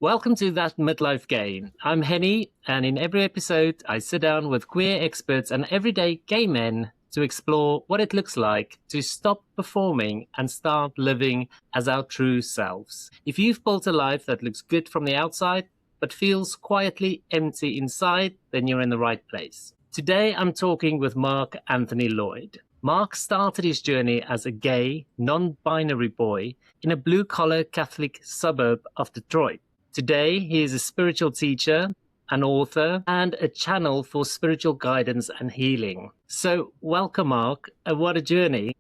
Welcome to That Midlife Game. I'm Henny, and in every episode, I sit down with queer experts and everyday gay men to explore what it looks like to stop performing and start living as our true selves. If you've built a life that looks good from the outside, but feels quietly empty inside, then you're in the right place. Today, I'm talking with Mark Anthony Lloyd. Mark started his journey as a gay, non-binary boy in a blue-collar Catholic suburb of Detroit. Today, he is a spiritual teacher, an author, and a channel for spiritual guidance and healing. So, welcome, Mark. What a journey.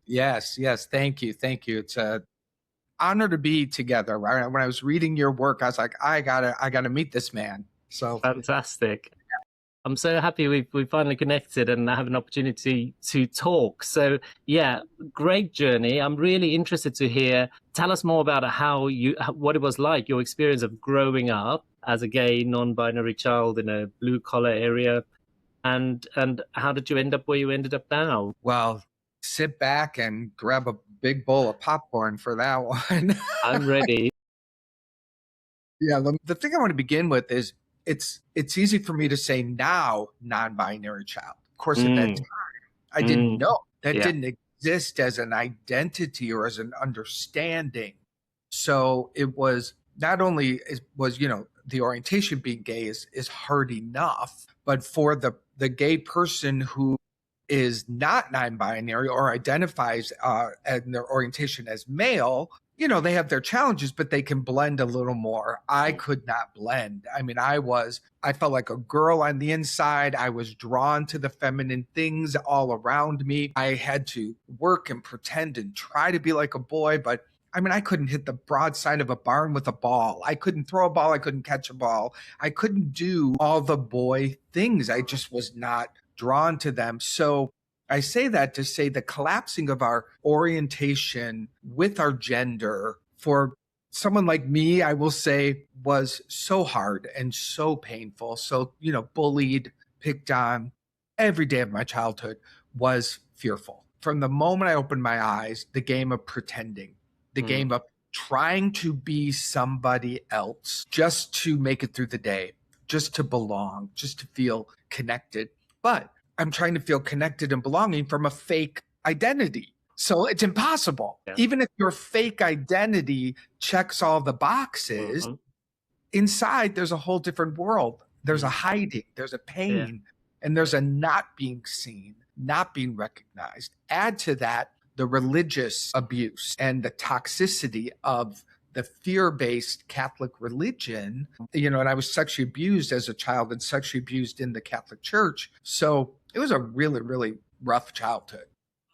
Yes. Thank you. It's an honor to be together. When I was reading your work, I was like, I gotta meet this man. So Fantastic. I'm so happy we finally connected and have an opportunity to talk. So yeah, great journey. I'm really interested to hear. Tell us more about what it was like, your experience of growing up as a gay, non-binary child in a blue-collar area, and how did you end up where you ended up now? well, sit back and grab a big bowl of popcorn for that one. I'm ready. Yeah, the thing I want to begin with is it's easy for me to say now non-binary child. Of course, at that time, I didn't know that didn't exist as an identity or as an understanding. So it was not only was the orientation being gay is hard enough, but for the gay person who is not non-binary or identifies in their orientation as male, they have their challenges, but they can blend a little more. I could not blend. I mean, I felt like a girl on the inside. I was drawn to the feminine things all around me. I had to work and pretend and try to be like a boy, but I mean, I couldn't hit the broadside of a barn with a ball. I couldn't throw a ball. I couldn't catch a ball. I couldn't do all the boy things. I just was not drawn to them. So I say that to say the collapsing of our orientation with our gender for someone like me, I will say, was so hard and so painful. So, bullied, picked on every day of my childhood was fearful. From the moment I opened my eyes, the game of pretending, the game of trying to be somebody else just to make it through the day, just to belong, just to feel connected. But I'm trying to feel connected and belonging from a fake identity. So it's impossible. Yeah. Even if your fake identity checks all the boxes, inside there's a whole different world. There's a hiding, there's a pain, and there's a not being seen, not being recognized. Add to that the religious abuse and the toxicity of the fear-based Catholic religion, and I was sexually abused as a child and sexually abused in the Catholic Church. So it was a really, really rough childhood.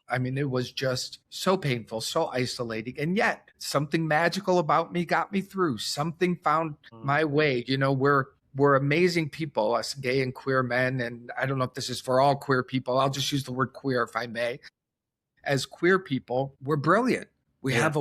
I mean, it was just so painful, so isolating. And yet something magical about me got me through. Something found my way. We're amazing people, us gay and queer men. And I don't know if this is for all queer people. I'll just use the word queer if I may. As queer people, we're brilliant. We have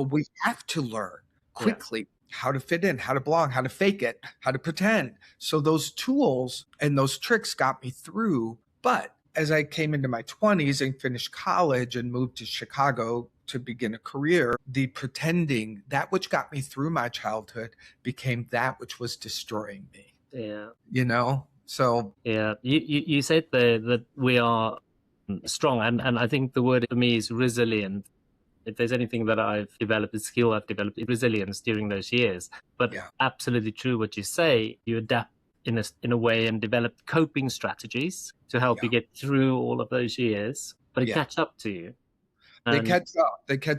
to learn quickly how to fit in, how to belong, how to fake it, how to pretend. So those tools and those tricks got me through. But as I came into my 20s and finished college and moved to Chicago to begin a career, the pretending, that which got me through my childhood, became that which was destroying me. Yeah. So. Yeah. You said that we are strong. And I think the word for me is resilient. If there's anything that I've developed, a skill I've developed, resilience during those years. But absolutely true what you say. You adapt in a way and develop coping strategies to help you get through all of those years. But it catch up to you. They catch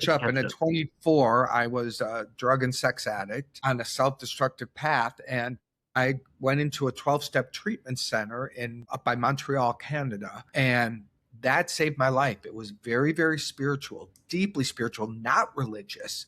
up. And at 24, I was a drug and sex addict on a self-destructive path. And I went into a 12-step treatment center up by Montreal, Canada. And that saved my life. It was very, very spiritual, deeply spiritual, not religious.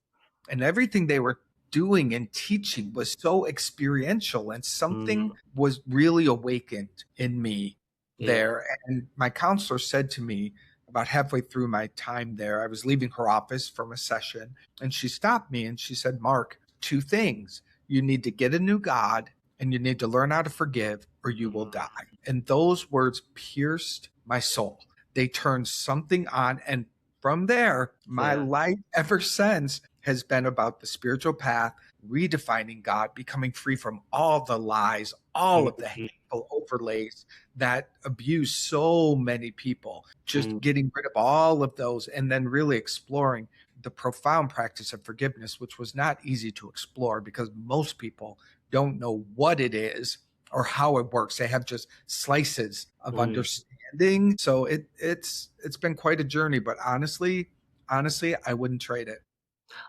And everything they were doing and teaching was so experiential, and something was really awakened in me there. And my counselor said to me about halfway through my time there, I was leaving her office from a session, and she stopped me and she said, Mark, 2 things. You need to get a new God and you need to learn how to forgive or you will die. And those words pierced my soul. They turned something on. And from there, my life ever since has been about the spiritual path, redefining God, becoming free from all the lies, all of the hateful overlays that abuse so many people, just getting rid of all of those, and then really exploring the profound practice of forgiveness, which was not easy to explore because most people don't know what it is or how it works. They have just slices of understanding. So it's been quite a journey, but honestly, I wouldn't trade it.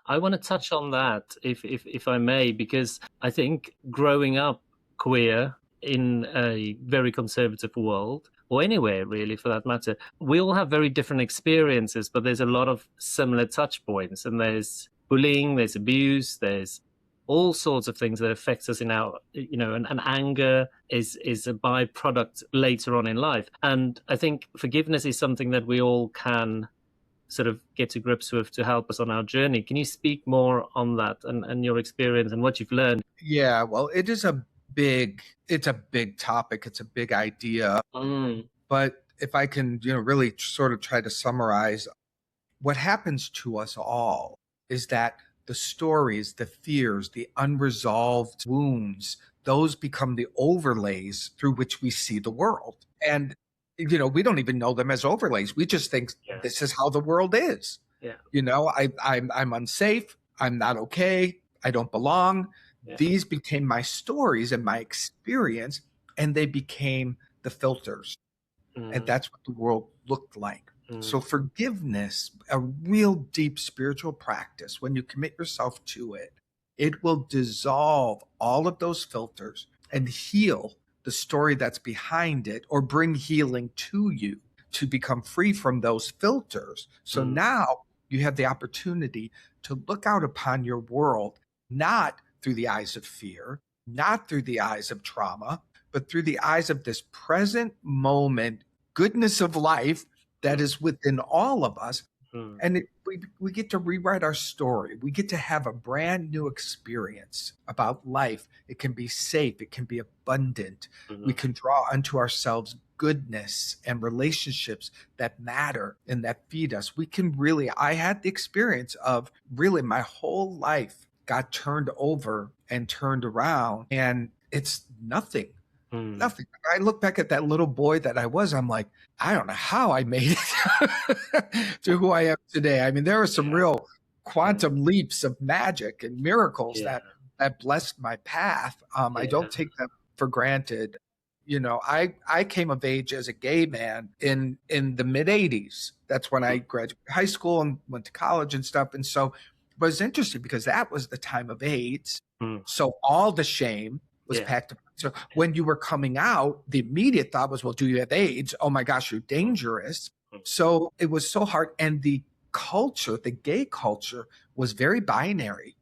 I want to touch on that, if I may, because I think growing up queer in a very conservative world, or anywhere really for that matter, we all have very different experiences, but there's a lot of similar touch points. And there's bullying, there's abuse, there's all sorts of things that affects us in our, and anger is a byproduct later on in life. And I think forgiveness is something that we all can sort of get to grips with to help us on our journey. Can you speak more on that and your experience and what you've learned? Yeah, well, it's a big topic. It's a big idea. But if I can, really sort of try to summarize, what happens to us all is that the stories, the fears, the unresolved wounds, those become the overlays through which we see the world. And we don't even know them as overlays. We just think this is how the world is. I'm unsafe. I'm not okay. I don't belong. These became my stories and my experience, and they became the filters. And that's what the world looked like. So forgiveness, a real deep spiritual practice, when you commit yourself to it, it will dissolve all of those filters and heal the story that's behind it, or bring healing to you to become free from those filters. So now you have the opportunity to look out upon your world, not through the eyes of fear, not through the eyes of trauma, but through the eyes of this present moment goodness of life that is within all of us. And we get to rewrite our story. We get to have a brand new experience about life. It can be safe. It can be abundant. We can draw unto ourselves goodness and relationships that matter and that feed us. I had the experience of really my whole life got turned over and turned around, and it's nothing. Nothing. I look back at that little boy that I was, I'm like, I don't know how I made it to who I am today. I mean, there are some real quantum leaps of magic and miracles that blessed my path. I don't take them for granted. I came of age as a gay man in the mid 80s. That's when I graduated high school and went to college and stuff. And so it was interesting because that was the time of AIDS. So all the shame was packed up. So when you were coming out, the immediate thought was, well, do you have AIDS? Oh my gosh, you're dangerous. So it was so hard. And the culture, the gay culture, was very binary.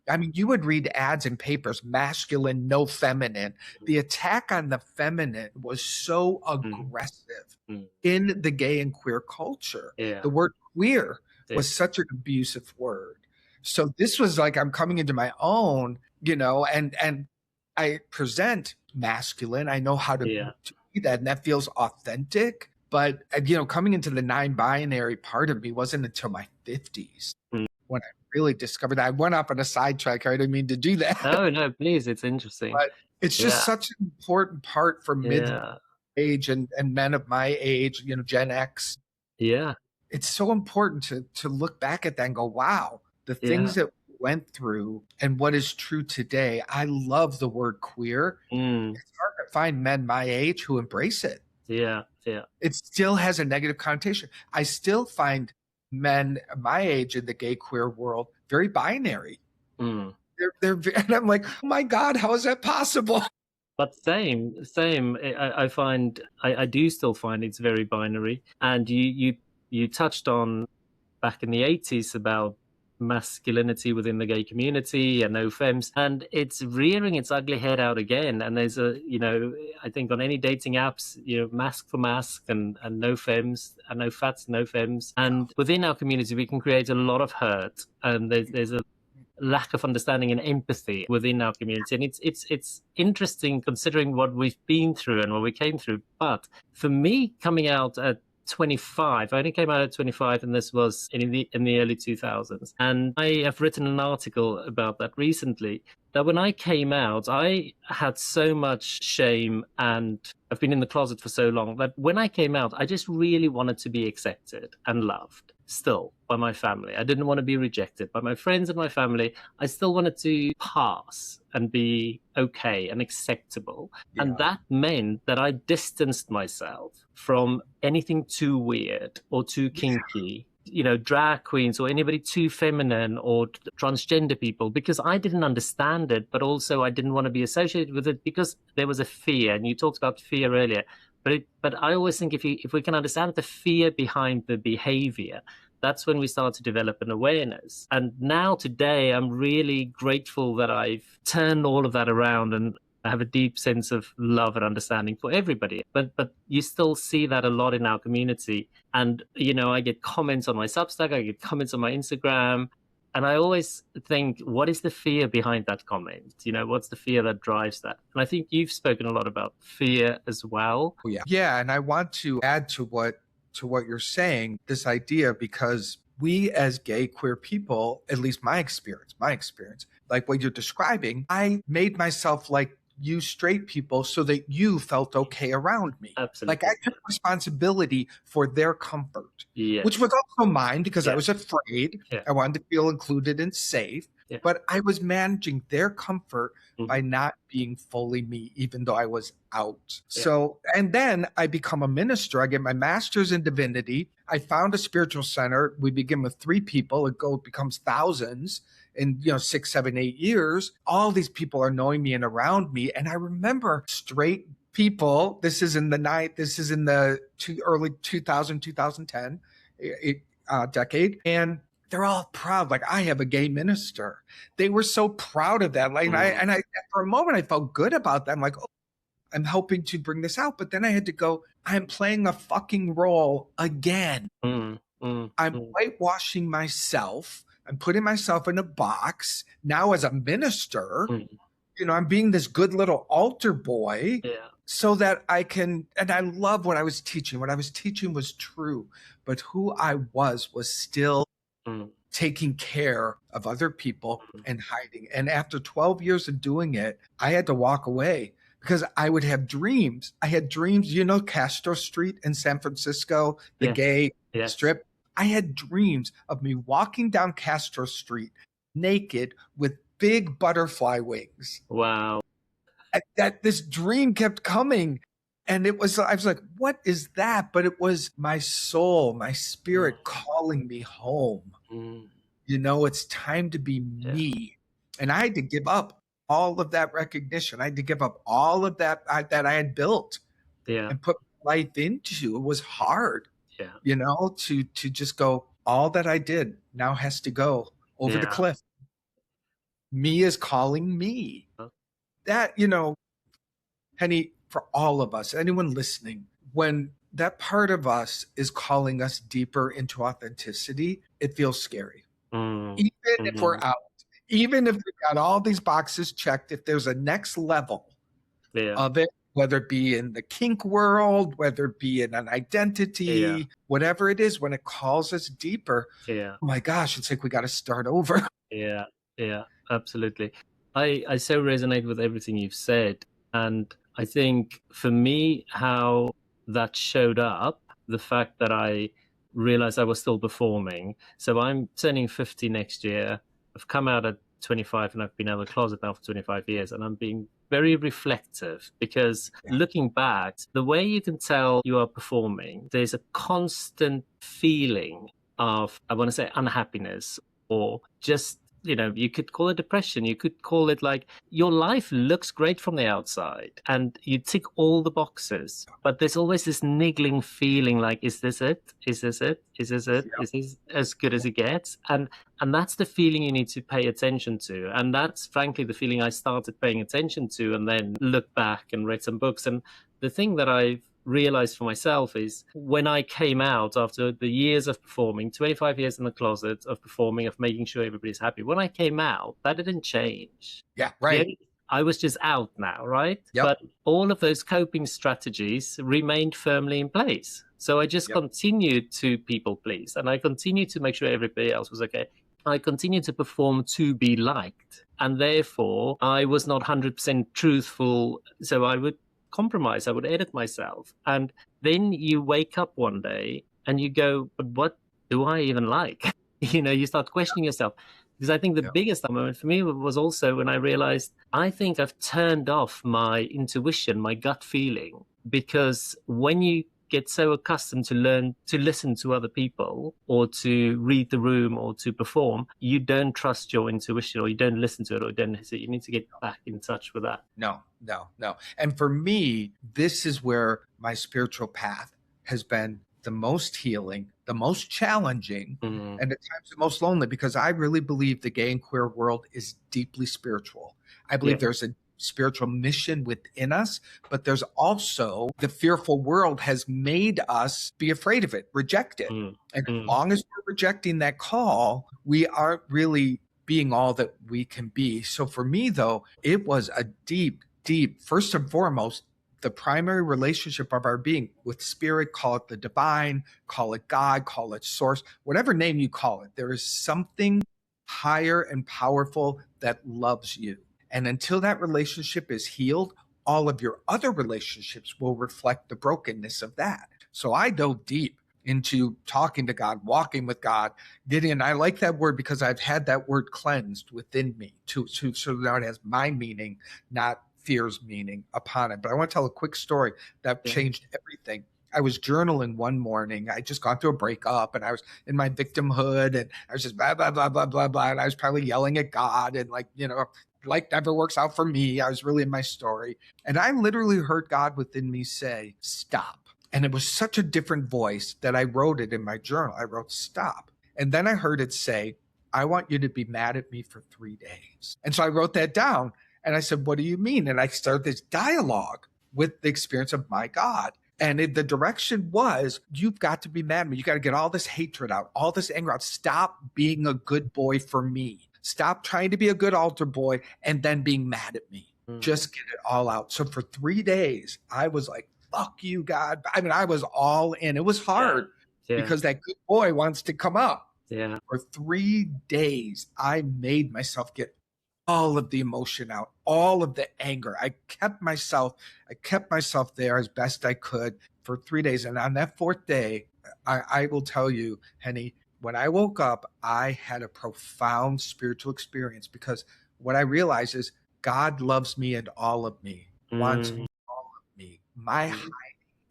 I mean, you would read ads in papers, masculine, no feminine. The attack on the feminine was so aggressive in the gay and queer culture. The word queer was such an abusive word. So this was like, I'm coming into my own, and I present masculine. I know how to be that, and that feels authentic. But, coming into the non-binary part of me wasn't until my 50s when I really discovered that. I went off on a sidetrack. I didn't mean to do that. No, please. It's interesting. But it's just such an important part for mid-age and men of my age, Gen X. Yeah. It's so important to look back at that and go, wow, the things that went through and what is true today. I love the word queer. It's hard to find men my age who embrace it. It still has a negative connotation. I still find men my age in the gay queer world very binary. They're and I'm like, oh my God, how is that possible? But same. I find I do still find it's very binary. And you touched on back in the 80s about masculinity within the gay community and no femmes, and it's rearing its ugly head out again. And there's I think on any dating apps, mask for mask and no femmes and no fats, no femmes. And within our community, we can create a lot of hurt, and there's a lack of understanding and empathy within our community. And it's interesting considering what we've been through and what we came through. But for me, coming out at 25. I only came out at 25, and this was in the early 2000s. And I have written an article about that recently. That when I came out, I had so much shame, and I've been in the closet for so long that when I came out, I just really wanted to be accepted and loved still by my family. I didn't want to be rejected by my friends and my family. I still wanted to pass and be okay and acceptable. Yeah. And that meant that I distanced myself from anything too weird or too kinky. Drag queens or anybody too feminine or transgender people, because I didn't understand it, but also I didn't want to be associated with it because there was a fear. And you talked about fear earlier, but I always think if we can understand the fear behind the behavior, that's when we start to develop an awareness. And now today, I'm really grateful that I've turned all of that around, and I have a deep sense of love and understanding for everybody. But you still see that a lot in our community. And, I get comments on my Substack, I get comments on my Instagram. And I always think, what is the fear behind that comment? What's the fear that drives that? And I think you've spoken a lot about fear as well. Yeah. And I want to add to what you're saying, this idea, because we as gay queer people, at least my experience, like what you're describing, I made myself like you straight people so that you felt okay around me. Absolutely. Like I took responsibility for their comfort, yes. which was also mine because I was afraid. Yeah. I wanted to feel included and safe. Yeah. But I was managing their comfort by not being fully me, even though I was out. Yeah. So, and then I become a minister. I get my master's in divinity. I found a spiritual center. We begin with 3 people. It becomes thousands in 6, 7, 8 years. All these people are knowing me and around me. And I remember straight people. This is in the early 2000, 2010 decade. And they're all proud. Like, I have a gay minister. They were so proud of that. Like, and I, for a moment, I felt good about that. I'm like, oh, I'm helping to bring this out. But then I had to go, I'm playing a fucking role again. I'm whitewashing myself. I'm putting myself in a box now as a minister. I'm being this good little altar boy so that I can, and I love what I was teaching. What I was teaching was true, but who I was still taking care of other people and hiding. And after 12 years of doing it, I had to walk away because I would have dreams. I had dreams, Castro Street in San Francisco, the gay strip. I had dreams of me walking down Castro Street naked with big butterfly wings. Wow. That this dream kept coming. And I was like, what is that? But it was my soul, my spirit calling me home. It's time to be me. And I had to give up all of that recognition. I had to give up all of that that I had built and put life into. It was hard, to just go, all that I did now has to go over the cliff. Me is calling me. That, Henny, for all of us, anyone listening, when that part of us is calling us deeper into authenticity, it feels scary. Even if we're out, even if we've got all these boxes checked, if there's a next level of it, whether it be in the kink world, whether it be in an identity, whatever it is, when it calls us deeper, oh my gosh, it's like we got to start over. Yeah, absolutely. I so resonate with everything you've said. And I think for me, how that showed up, the fact that I realized I was still performing. So I'm turning 50 next year. I've come out at 25 and I've been out of the closet now for 25 years. And I'm being very reflective because looking back, the way you can tell you are performing, there's a constant feeling of, I want to say, unhappiness, or just, you could call it depression. You could call it like your life looks great from the outside and you tick all the boxes, but there's always this niggling feeling like, is this it? Is this it? Is this it? Is this as good as it gets? And that's the feeling you need to pay attention to. And that's frankly the feeling I started paying attention to, and then looked back and read some books. And the thing that I've realized for myself is when I came out after the years of performing, 25 years in the closet of performing, of making sure everybody's happy, when I came out, that didn't change. Yeah, right. I was just out now, right? Yep. But all of those coping strategies remained firmly in place. So I just continued to people please, and I continued to make sure everybody else was okay. I continued to perform to be liked, and therefore I was not 100% truthful. So I would compromise, I would edit myself. And then you wake up one day and you go, but what do I even like? You start questioning yourself. Because I think the biggest moment for me was also when I realized I think I've turned off my intuition, my gut feeling. Because when you get so accustomed to learn to listen to other people or to read the room or to perform, you don't trust your intuition, or you don't listen to it, or you need to get back in touch with that. No. And for me, this is where my spiritual path has been the most healing, the most challenging, and at times the most lonely, because I really believe the gay and queer world is deeply spiritual. I believe there's a spiritual mission within us, but there's also the fearful world has made us be afraid of it, reject it. And as long as we're rejecting that call, we aren't really being all that we can be. So for me, though, it was a deep, first and foremost, the primary relationship of our being with spirit, call it the divine, call it God, call it source, whatever name you call it. There is something higher and powerful that loves you. And until that relationship is healed, all of your other relationships will reflect the brokenness of that. So I dove deep into talking to God, walking with God, I like that word because I've had that word cleansed within me so now it has my meaning, not fear's meaning upon it. But I want to tell a quick story that changed everything. I was journaling one morning. I just gone through a breakup and I was in my victimhood and I was just blah, blah, blah, blah, blah, blah. And I was probably yelling at God and like never works out for me. I was really in my story. And I literally heard God within me say, stop. And it was such a different voice that I wrote it in my journal. I wrote, stop. And then I heard it say, I want you to be mad at me for 3 days. And so I wrote that down and I said, what do you mean? And I started this dialogue with the experience of my God. And the direction was, you've got to be mad at me. You got to get all this hatred out, all this anger out. Stop being a good boy for me. Stop trying to be a good altar boy and then being mad at me. Just get it all out. So for 3 days, I was like, fuck you, God. I mean, I was all in. It was hard because that good boy wants to come up. Yeah. For 3 days, I made myself get all of the emotion out, all of the anger. I kept myself there as best I could for 3 days. And on that fourth day, I will tell you, Henny, when I woke up, I had a profound spiritual experience because what I realized is God loves me and all of me, wants all of me. My hiding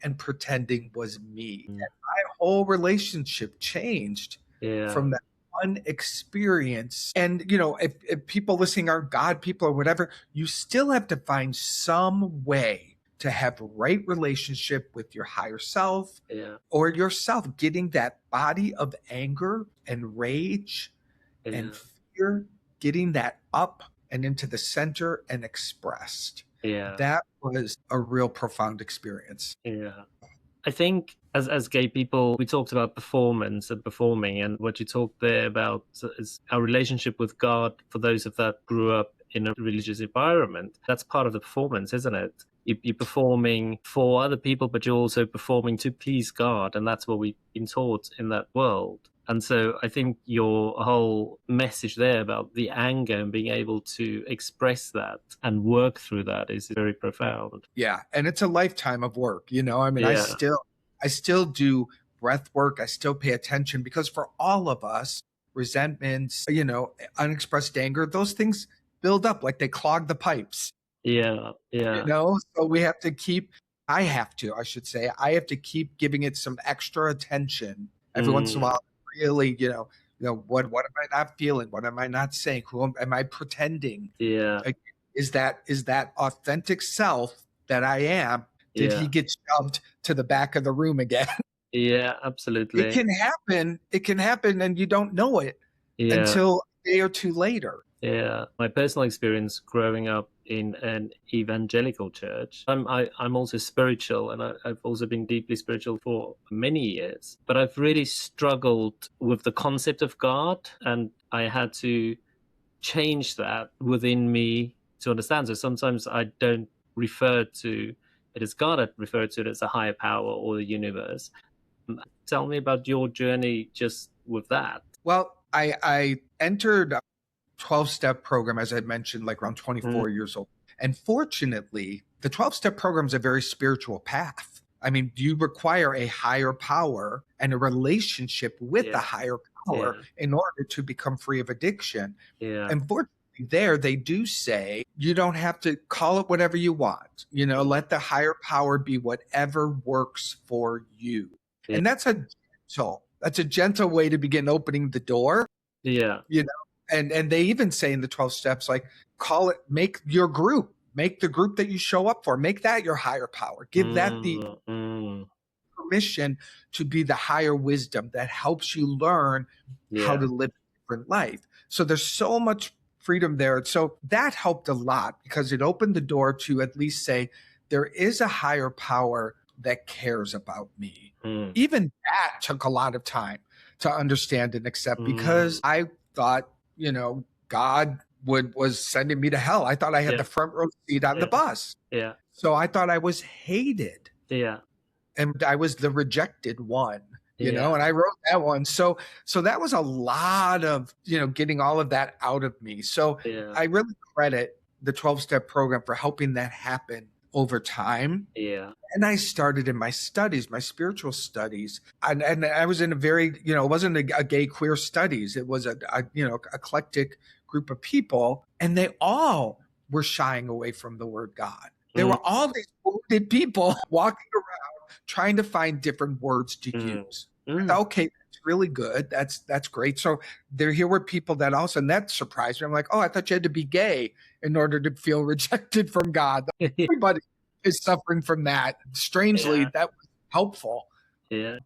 and pretending was me. And my whole relationship changed from that one experience. And, if people listening are God people or whatever, you still have to find some way to have a right relationship with your higher self or yourself, getting that body of anger and rage and fear, getting that up and into the center and expressed. That was a real profound experience. I think as gay people, we talked about performance and performing, and what you talked there about is our relationship with God for those of that grew up in a religious environment. That's part of the performance, isn't it? You're performing for other people, but you're also performing to please God, and that's what we've been taught in that world. And so I think your whole message there about the anger and being able to express that and work through that is very profound. Yeah. And it's a lifetime of work. I still do breath work. I still pay attention because for all of us, resentments, unexpressed anger, those things build up like they clog the pipes. So we have to keep, I have to keep giving it some extra attention every once in a while. Really, what am I not feeling? What am I not saying? Who am I pretending? Like, is that authentic self that I am? Did he get shoved to the back of the room again? Yeah, absolutely. It can happen and you don't know it until a day or two later. Yeah, my personal experience growing up in an evangelical church, I'm also spiritual, and I've also been deeply spiritual for many years. But I've really struggled with the concept of God, and I had to change that within me to understand. So sometimes I don't refer to it as God, I refer to it as a higher power or the universe. Tell me about your journey just with that. Well, I entered a 12-step program, as I mentioned, like around 24 years old. And fortunately, the 12-step program is a very spiritual path. I mean, you require a higher power and a relationship with the higher power in order to become free of addiction. And fortunately, there they do say you don't have to call it whatever you want. Let the higher power be whatever works for you. And that's a gentle way to begin opening the door. Yeah. And they even say in the 12 steps, like, call it, make your group, make the group that you show up for, make that your higher power. Give that the permission to be the higher wisdom that helps you learn how to live a different life. So there's so much freedom there. So that helped a lot because it opened the door to at least say, there is a higher power that cares about me. Even that took a lot of time to understand and accept because I thought, God was sending me to hell. I thought I had the front row seat on the bus. Yeah. So I thought I was hated. Yeah. And I was the rejected one, and I wrote that one. So that was a lot of, getting all of that out of me. So I really credit the 12-step program for helping that happen over time. Yeah. And I started in my studies, my spiritual studies. And I was in a very, it wasn't a gay queer studies. It was a eclectic group of people. And they all were shying away from the word God. There were all these wounded people walking around trying to find different words to use. Okay, that's really good. That's great. So here were people that also, and that surprised me. I'm like, oh, I thought you had to be gay in order to feel rejected from God. Everybody is suffering from that. Strangely, that was helpful. Yeah.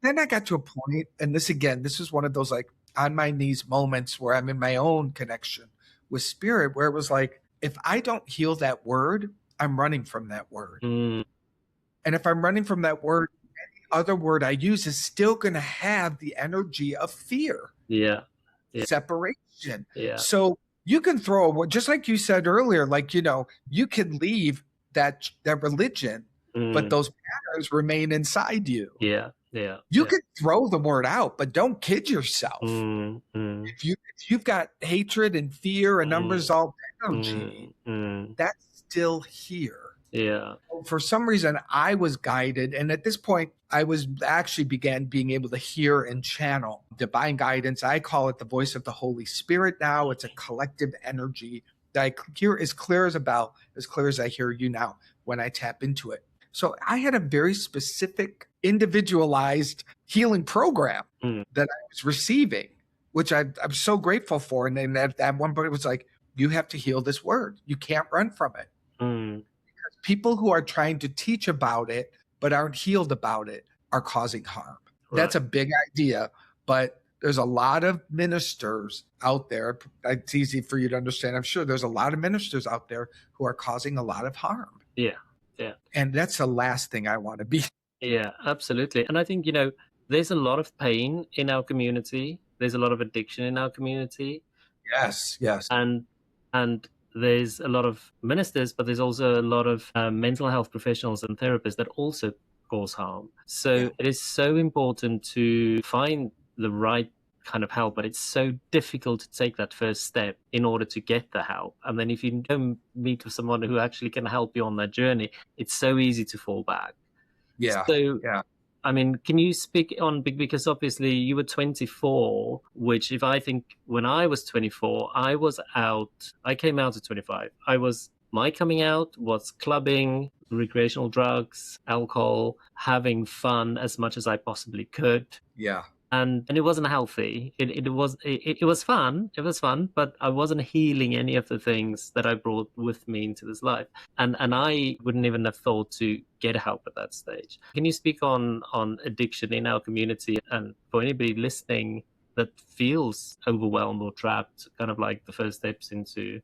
Then I got to a point, and this is one of those like on my knees moments where I'm in my own connection with spirit, where it was like, if I don't heal that word, I'm running from that word. And if I'm running from that word, any other word I use is still going to have the energy of fear. Yeah. Separation. Yeah. So you can throw a word, just like you said earlier, like, you can leave that religion, but those patterns remain inside you. Yeah. Yeah. You can throw the word out, but don't kid yourself. If you've got hatred and fear and unresolved energy, that's still here. Yeah. For some reason, I was guided. And at this point, I was actually began being able to hear and channel divine guidance. I call it the voice of the Holy Spirit now. It's a collective energy that I hear as clear as I hear you now when I tap into it. So I had a very specific, individualized healing program that I was receiving, which I'm so grateful for. And then at one point, it was like, you have to heal this word. You can't run from it. Because people who are trying to teach about it but aren't healed about it are causing harm. Right. That's a big idea, but there's a lot of ministers out there. It's easy for you to understand. I'm sure there's a lot of ministers out there who are causing a lot of harm. Yeah. Yeah. And that's the last thing I want to be. Yeah, absolutely. And I think, there's a lot of pain in our community. There's a lot of addiction in our community. Yes. And there's a lot of ministers, but there's also a lot of mental health professionals and therapists that also cause harm. So it is so important to find the right kind of help, but it's so difficult to take that first step in order to get the help. And then if you don't meet with someone who actually can help you on that journey, it's so easy to fall back. Yeah. So, I mean, can you speak on, because obviously you were 24, which if I think when I was 24, I came out at 25. My coming out was clubbing, recreational drugs, alcohol, having fun as much as I possibly could. Yeah. And it wasn't healthy. It was fun. It was fun, but I wasn't healing any of the things that I brought with me into this life. And I wouldn't even have thought to get help at that stage. Can you speak on addiction in our community, and for anybody listening that feels overwhelmed or trapped, kind of like the first steps into?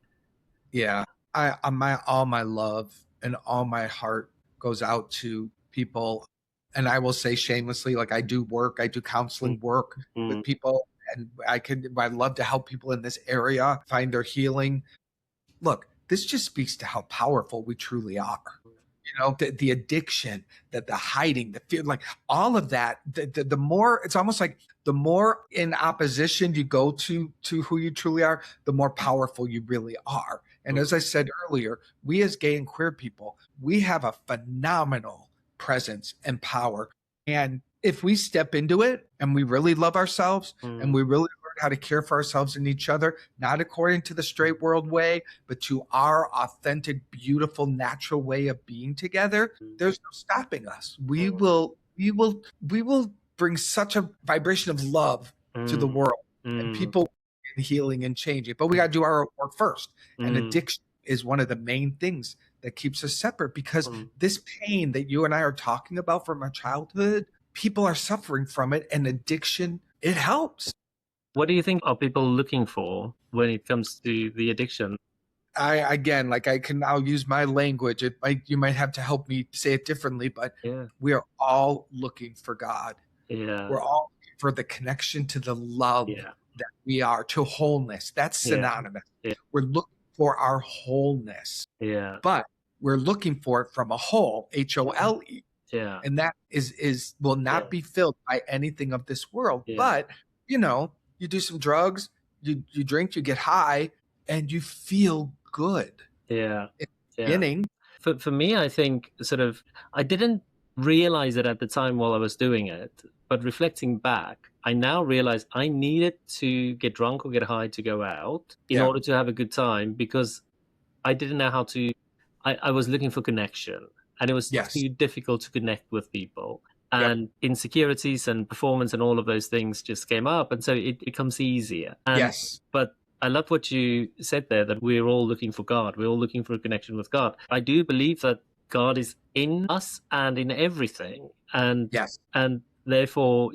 Yeah, all my love and all my heart goes out to people. And I will say shamelessly, like I do counseling work with people, and I'd love to help people in this area find their healing. Look, this just speaks to how powerful we truly are. the addiction, the hiding, the fear, like all of that, the more, it's almost like the more in opposition you go to who you truly are, the more powerful you really are. And as I said earlier, we as gay and queer people, we have a phenomenal presence and power. And if we step into it and we really love ourselves and we really learn how to care for ourselves and each other, not according to the straight world way, but to our authentic, beautiful, natural way of being together, there's no stopping us. We will bring such a vibration of love to the world, and people healing and changing. But we got to do our work first. And addiction is one of the main things that keeps us separate, because this pain that you and I are talking about from our childhood, people are suffering from it, and addiction, it helps. What do you think are people looking for when it comes to the addiction? I'll use my language. You might have to help me say it differently, but we are all looking for God. Yeah. We're all looking for the connection to the love that we are, to wholeness. That's synonymous. Yeah. We're looking for our wholeness. Yeah. But we're looking for it from a whole, HOLE. Yeah. And that will not be filled by anything of this world. Yeah. But, you do some drugs, you drink, you get high, and you feel good. Yeah. In the beginning. For me, I think I didn't realize it at the time while I was doing it, but reflecting back, I now realize I needed to get drunk or get high to go out in order to have a good time, because I didn't know how to. I was looking for connection, and it was too difficult to connect with people. And insecurities and performance and all of those things just came up, and so it becomes easier. But I love what you said there, that we're all looking for God. We're all looking for a connection with God. I do believe that God is in us and in everything. And therefore,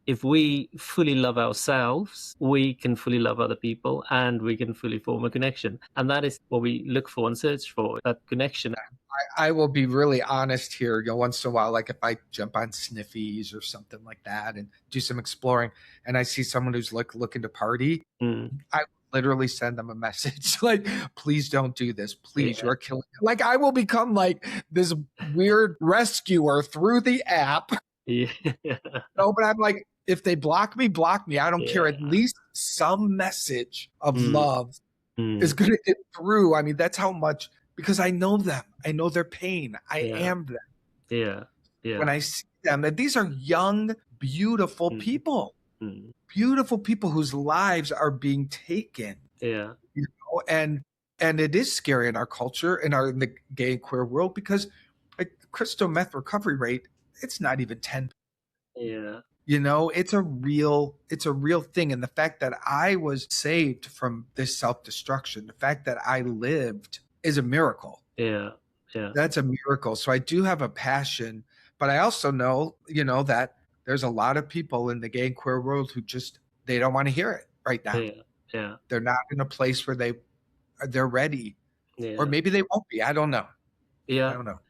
if we fully love ourselves, we can fully love other people, and we can fully form a connection. And that is what we look for and search for, that connection. I will be really honest here. Once in a while, like if I jump on Sniffies or something like that and do some exploring, and I see someone who's looking to party, I literally send them a message like, please don't do this. Please, you're killing me. Like, I will become like this weird rescuer through the app. But I'm like, if they block me, I don't care. At least some message of love is going to get through. I mean, that's how much, because I know them. I know their pain. I am them. Yeah. When I see them, and these are young, beautiful people. Beautiful people whose lives are being taken. Yeah. And it is scary in our culture, in the gay and queer world, because like crystal meth recovery rate, it's not even 10. Yeah. It's a real thing. And the fact that I was saved from this self-destruction, the fact that I lived, is a miracle. Yeah. That's a miracle. So I do have a passion, but I also know, that there's a lot of people in the gay and queer world who they don't want to hear it right now. Yeah. They're not in a place where they're ready, or maybe they won't be. I don't know. Yeah. I don't know.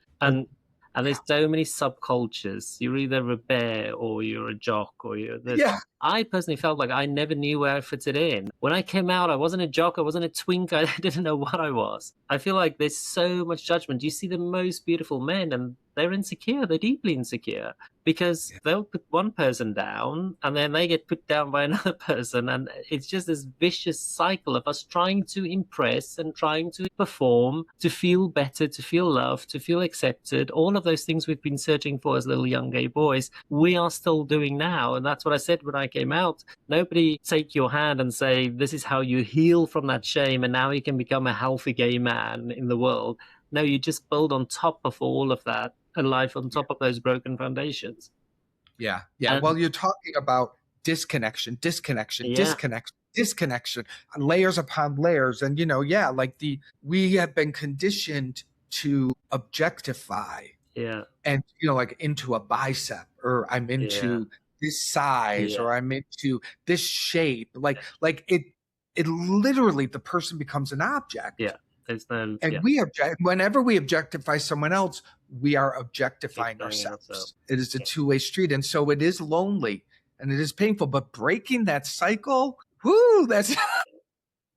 And there's so many subcultures. You're either a bear or you're a jock or you're this. Yeah. I personally felt like I never knew where I fitted in. When I came out, I wasn't a jock, I wasn't a twink, I didn't know what I was. I feel like there's so much judgment. You see the most beautiful men and they're insecure, they're deeply insecure, because they'll put one person down and then they get put down by another person. And it's just this vicious cycle of us trying to impress and trying to perform, to feel better, to feel loved, to feel accepted. All of those things we've been searching for as little young gay boys, we are still doing now. And that's what I said when I came out. Nobody take your hand and say, this is how you heal from that shame and now you can become a healthy gay man in the world. No, you just build on top of all of that a life on top of those broken foundations. Yeah. Well, you're talking about disconnection, layers upon layers. And, we have been conditioned to objectify. Yeah. And, like into a bicep, or I'm into this size, or I'm into this shape. Like it literally, the person becomes an object. Yeah. Whenever we objectify someone else, we are objectifying ourselves. It is a two-way street. And so it is lonely and it is painful, but breaking that cycle, that's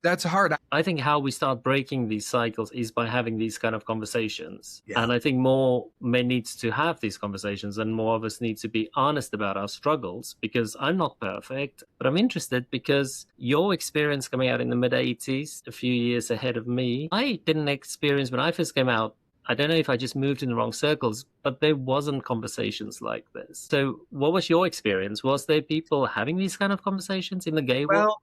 That's hard. I think how we start breaking these cycles is by having these kind of conversations. Yeah. And I think more men needs to have these conversations, and more of us need to be honest about our struggles, because I'm not perfect, but I'm interested because your experience coming out in the mid-80s, a few years ahead of me, I didn't experience when I first came out. I don't know if I just moved in the wrong circles, but there wasn't conversations like this. So what was your experience? Was there people having these kind of conversations in the gay world?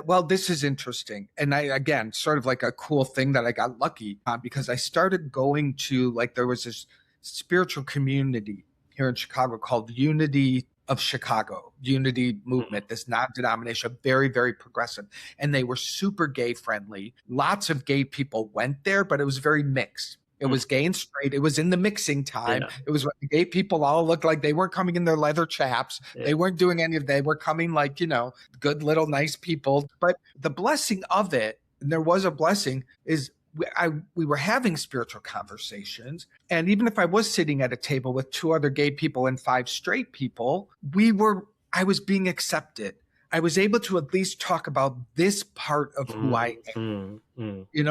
Well, this is interesting. And again, sort of like a cool thing that I got lucky on, because I started going to, like, there was this spiritual community here in Chicago called Unity of Chicago, Unity Movement, this non-denomination, very, very progressive. And they were super gay friendly. Lots of gay people went there, but it was very mixed. It was gay and straight. It was in the mixing time. Yeah. It was when the gay people all looked like they weren't coming in their leather chaps. Yeah. They weren't doing any of that. They were coming like, good little nice people. But the blessing of it, and there was a blessing, is we were having spiritual conversations. And even if I was sitting at a table with 2 other gay people and 5 straight people, I was being accepted. I was able to at least talk about this part of who I am.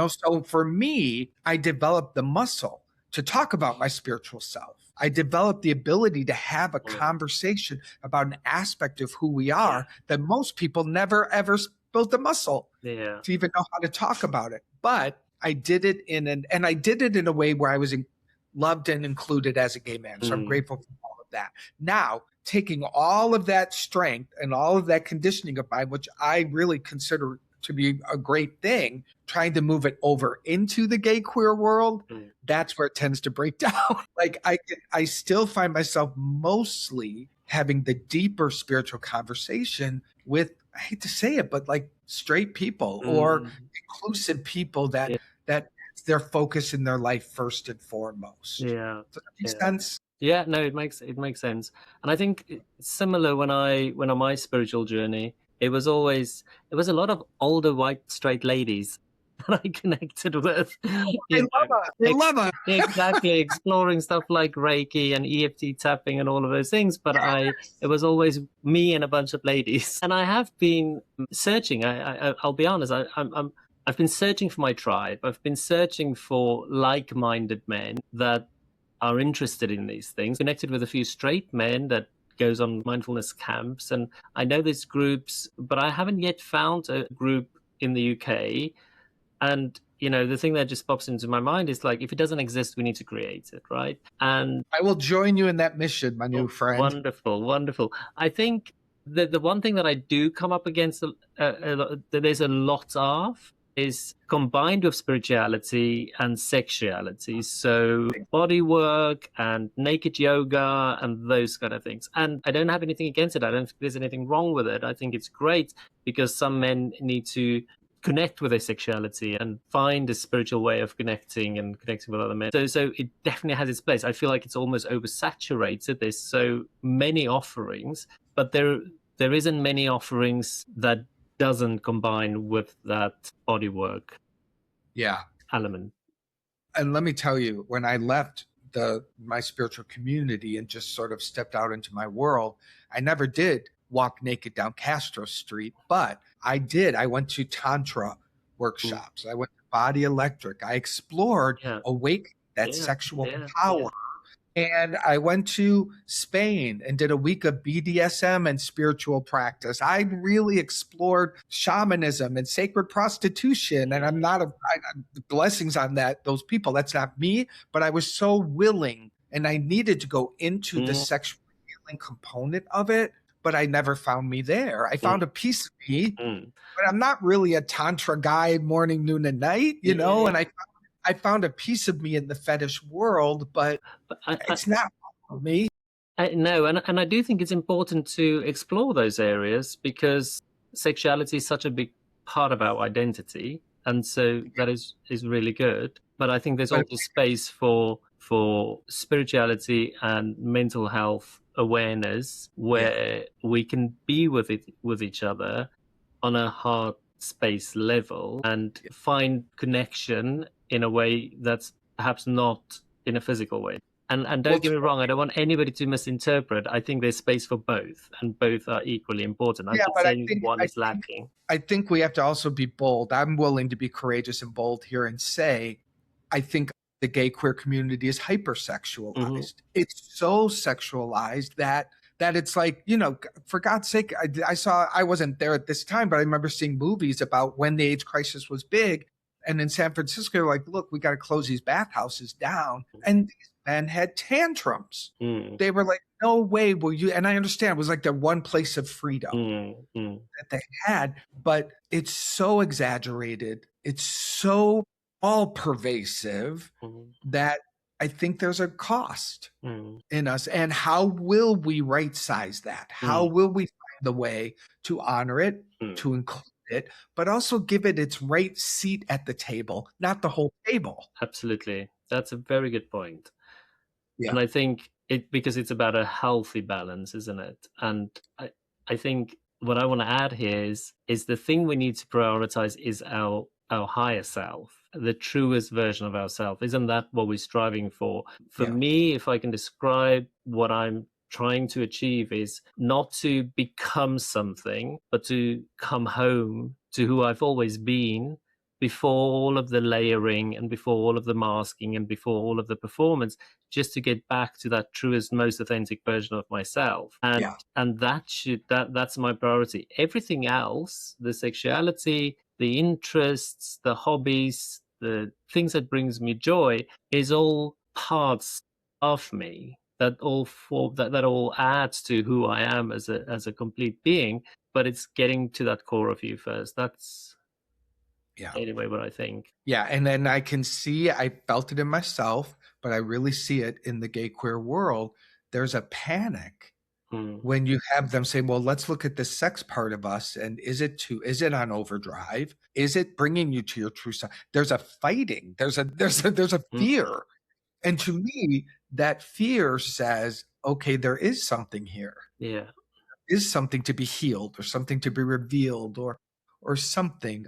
So for me, I developed the muscle to talk about my spiritual self. I developed the ability to have a conversation about an aspect of who we are that most people never, ever built the muscle to even know how to talk about it. But I did it in a way where I was loved and included as a gay man. So I'm grateful for all of that. Now, taking all of that strength and all of that conditioning of mine, which I really consider to be a great thing, trying to move it over into the gay queer world, that's where it tends to break down. Like I still find myself mostly having the deeper spiritual conversation with, I hate to say it, but like straight people or inclusive people that that's their focus in their life first and foremost. Yeah. Does that make sense? Yeah, no, it makes sense. And I think it's similar when on my spiritual journey, it was a lot of older white straight ladies that I connected with. They love her. Exactly, exploring stuff like Reiki and EFT tapping and all of those things. But it was always me and a bunch of ladies. And I have been searching. I'll be honest. I've been searching for my tribe. I've been searching for like-minded men that are interested in these things. Connected with a few straight men that goes on mindfulness camps, and I know there's groups, but I haven't yet found a group in the UK. And the thing that just pops into my mind is, like, if it doesn't exist, we need to create it, right? And I will join you in that mission, my new friend. Wonderful. I think that the one thing that I do come up against that there's a lot of is combined with spirituality and sexuality. So body work and naked yoga and those kind of things. And I don't have anything against it. I don't think there's anything wrong with it. I think it's great, because some men need to connect with their sexuality and find a spiritual way of connecting with other men. So it definitely has its place. I feel like it's almost oversaturated. There's so many offerings, but there isn't many offerings that doesn't combine with that bodywork element. And let me tell you, when I left my spiritual community and just sort of stepped out into my world, I never did walk naked down Castro Street, but I went to Tantra workshops. I went to Body Electric. I explored awake that sexual power. And I went to Spain and did a week of BDSM and spiritual practice. I really explored shamanism and sacred prostitution. And I'm not blessings on those people. That's not me. But I was so willing, and I needed to go into the sexual healing component of it. But I never found me there. I found a piece of me, but I'm not really a Tantra guy morning, noon, and night, and I found a piece of me in the fetish world, but it's not for me. No, and I do think it's important to explore those areas, because sexuality is such a big part of our identity, and so that is really good. But I think there's also space for spirituality and mental health awareness, where we can be with each other on a heart space level and find connection in a way that's perhaps not in a physical way. And Well, don't get me wrong, I don't want anybody to misinterpret. I think there's space for both, and both are equally important. I'm yeah, not but saying one is lacking. I think we have to also be bold. I'm willing to be courageous and bold here and say, I think the gay queer community is hypersexualized. Mm-hmm. It's so sexualized that it's like, you know, for God's sake, I wasn't there at this time, but I remember seeing movies about when the AIDS crisis was big. And in San Francisco, they're like, look, we got to close these bathhouses down. And these men had tantrums. Mm. They were like, no way will you. And I understand it was like the one place of freedom that they had, but it's so exaggerated. It's so all pervasive that I think there's a cost in us. And how will we right size that? How will we find the way to honor it, to include it, but also give it its right seat at the table, not the whole table? Absolutely. That's a very good point. Yeah. And I think because it's about a healthy balance, isn't it? And I think what I want to add here is the thing we need to prioritize is our higher self, the truest version of ourselves. Isn't that what we're striving for? For me, if I can describe what I'm trying to achieve, is not to become something, but to come home to who I've always been before all of the layering and before all of the masking and before all of the performance, just to get back to that truest, most authentic version of myself. And that's my priority. Everything else, the sexuality, the interests, the hobbies, the things that brings me joy, is all parts of me that all adds to who I am as a complete being. But it's getting to that core of you first. That's anyway what I think. Yeah, and then I can see, I felt it in myself, but I really see it in the gay queer world. There's a panic when you have them say, well, let's look at the sex part of us. And is it on overdrive? Is it bringing you to your true self? There's a fighting. There's a fear. And to me, that fear says, okay, there is something here. Yeah. There is something to be healed or something to be revealed or something.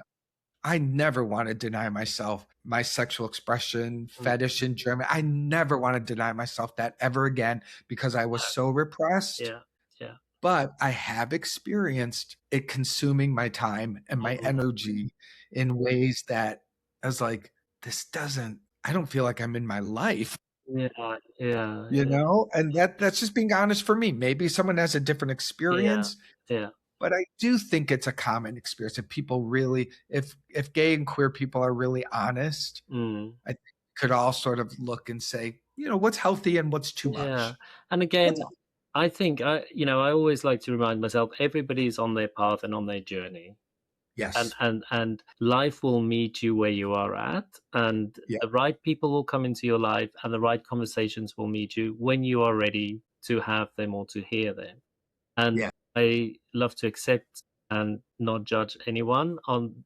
I never want to deny myself my sexual expression, fetish in German. I never want to deny myself that ever again because I was so repressed. Yeah. But I have experienced it consuming my time and my energy in ways that I was like, I don't feel like I'm in my life. Yeah. You know, and that's just being honest for me. Maybe someone has a different experience. Yeah. But I do think it's a common experience. If people really, if gay and queer people are really honest, I think we could all sort of look and say, you know, what's healthy and what's too much. Yeah. And again, I think I always like to remind myself, everybody's on their path and on their journey. Yes. And life will meet you where you are at, and the right people will come into your life, and the right conversations will meet you when you are ready to have them or to hear them. And I love to accept and not judge anyone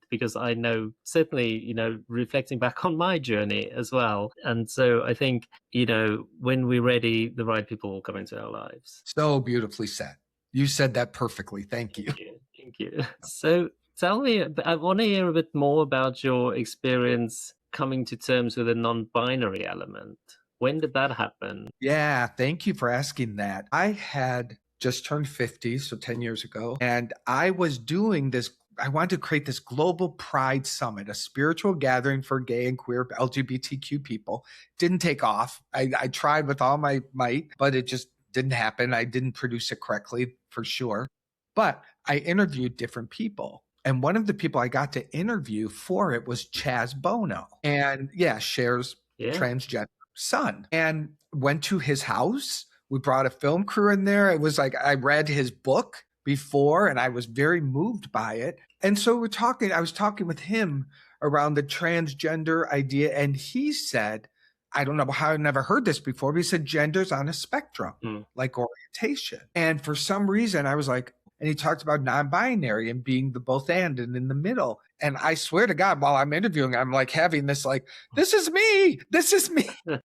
because I know, certainly, reflecting back on my journey as well. And so I think, when we're ready, the right people will come into our lives. So beautifully said. You said that perfectly. Thank you. Thank you. So tell me, I want to hear a bit more about your experience coming to terms with a non-binary element. When did that happen? Yeah, thank you for asking that. I had just turned 50, so 10 years ago, and I was doing this. I wanted to create this global pride summit, a spiritual gathering for gay and queer LGBTQ people. Didn't take off. I tried with all my might, but it just didn't happen. I didn't produce it correctly for sure. But I interviewed different people. And one of the people I got to interview for it was Chaz Bono. And Cher's transgender son. And went to his house. We brought a film crew in there. It was like I read his book before and I was very moved by it. And so I was talking with him around the transgender idea. And he said, I don't know how I never heard this before, but he said gender's on a spectrum, like orientation. And for some reason I was like, and he talked about non-binary and being the both and in the middle. And I swear to God, while I'm interviewing, I'm like having this like, this is me. This is me. Oh